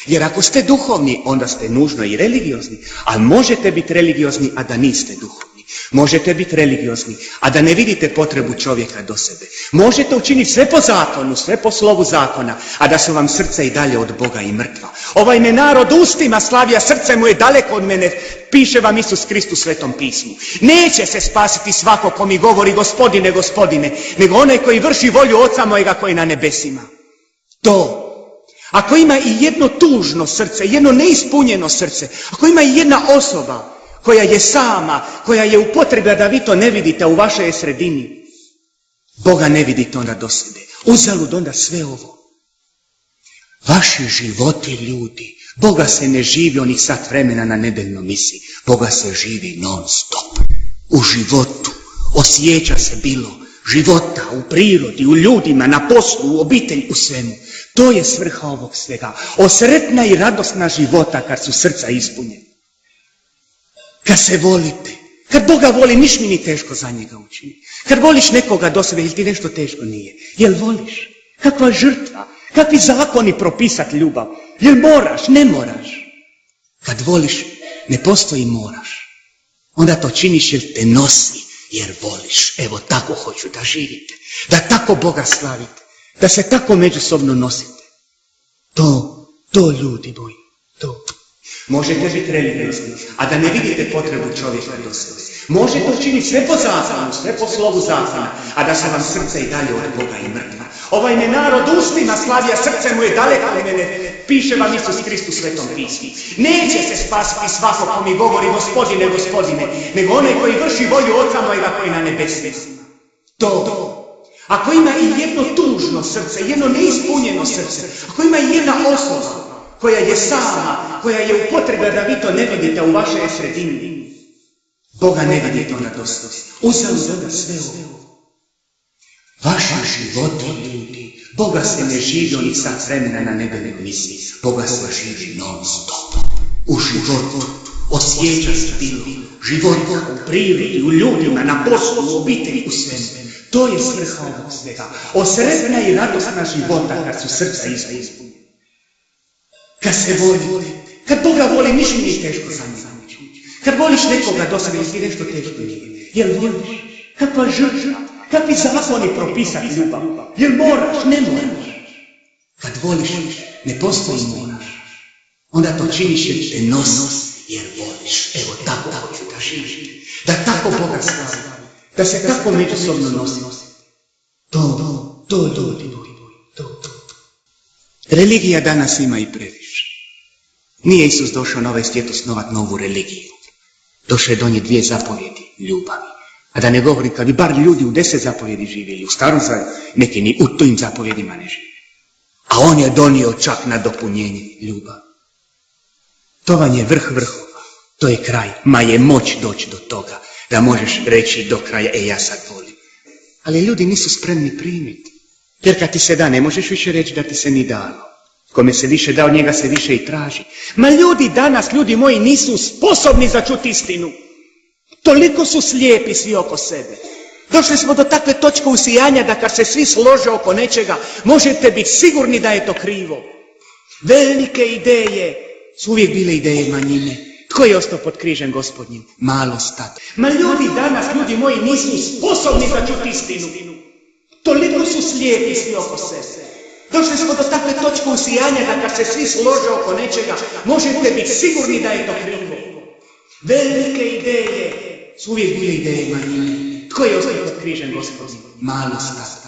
Jer ako ste duhovni, onda ste nužno i religiozni, ali možete biti religiozni, a da niste duhovni. Možete biti religiozni, a da ne vidite potrebu čovjeka do sebe. Možete učiniti sve po zakonu, sve po slovu zakona, a da su vam srca i dalje od Boga i mrtva. Ovaj me narod ustima slavi, a srce mu je daleko od mene, piše vam Isus Krist u Svetom pismu. Neće se spasiti svako ko mi govori Gospodine, Gospodine, nego onaj koji vrši volju Oca mojega koji je na nebesima. To. Ako ima i jedno tužno srce, jedno neispunjeno srce, ako ima i jedna osoba koja je sama, koja je u potrebi da vi to ne vidite u vašoj sredini, Boga ne vidite onda do sebe. Uzalud onda sve ovo. Vaši životi, ljudi, Boga se ne živi onih sat vremena na nedeljnoj misiji. Boga se živi non stop. U životu. Osjeća se bilo života, u prirodi, u ljudima, na poslu, u obitelji, u svemu. To je svrha ovog svega. Osretna i radosna života kad su srca ispunjena. Kad se volite. Kad Boga voli, niš mi ni teško za njega učini. Kad voliš nekoga do sebe, ili ti nešto teško nije. Jel voliš? Kakva žrtva? Kakvi zakoni propisati ljubav? Jel moraš? Ne moraš. Kad voliš, ne postoji moraš. Onda to činiš jer te nosi, jer voliš. Evo tako hoću da živite. Da tako Boga slavite. Da se tako međusobno nosite. To ljudi moji, to. Možete biti religiozni, a da ne vidite potrebu čovjeka do sebe. Možete učiniti sve po zakonu, sve po slovu zakona, a da se vam srce i dalje od Boga i mrtva. Ovaj me narod ustima slavi, a srce mu je daleko od mene, piše vam Isus Krist u Svetom pismu. Neće se spasiti svako ko mi govori Gospodine, Gospodine, nego onaj koji vrši volju Oca mojega koji je na nebesima. To. Ako ima i jedno tužno srce, jedno neispunjeno srce, ako ima i jedna osoba koja je sama, koja je u potrebi da vi to ne vidite u vašoj sredini, Boga ne vidite onda dosta. Uzalud onda sve ovo. Vaši životi, ljudi, Boga se ne živi onih sat vremena na nebeljnoj misiji. Boga se živi non stop. U životu. Osjeća se bilo. Života u prirodi, u ljudima, na poslu, u obitelji, u svemu. To je svrha ovog svega. Osretna i radosna života kad su srca ispunjena. Kad se volite. Kad Boga voli, niš mi nije teško za njega. Kad voliš nekoga do sebe, ti nešto teško nije. Jel voliš? Kakva žrtva? Kakvi zakoni propisati ljubav? Jel moraš? Ne moraš. Kad voliš, ne postoji moraš. Onda to činiš jer te nosi, jer voliš. Evo tako hoću da živite. Da tako Boga slavi. Da se tako međusobno nosi. To ljudi moji, to. Religija danas ima i previše. Nije Isus došao na ovaj svijet osnovat novu religiju. Došao je donijeti 2 zapovjedi ljubavi. A da ne govorim, kad bi bar ljudi u 10 zapovjedi živjeli, u starom neki ni u tim zapovjedima ne žive. A on je donio čak na dopunjenje ljubav. To vam je vrh vrhova. To je kraj. Ma je moć doći do toga da možeš reći do kraja, ja sad volim. Ali ljudi nisu spremni primiti. Jer kad ti se da, ne možeš više reći da ti se ni dalo. Kome se više da, od njega se više i traži. Ma ljudi danas, ljudi moji, nisu sposobni za čuti istinu. Toliko su slijepi svi oko sebe. Došli smo do takve točke usijanja da kad se svi slože oko nečega, možete biti sigurni da je to krivo. Velike ideje su uvijek bile ideje manjine. Tko je ostao pod križem Gospodnjim? Malo stado. Ma ljudi danas, ljudi moji, nisu sposobni za čuti istinu. Toliko su slijepi svi oko sebe. Došli smo do takve točke usijanja da kad se svi slože oko nečega, možete biti sigurni da je to krivo. Velike ideje su uvijek bile ideje manjine. Tko je ostao pod križem Gospodnjim? Malo stado.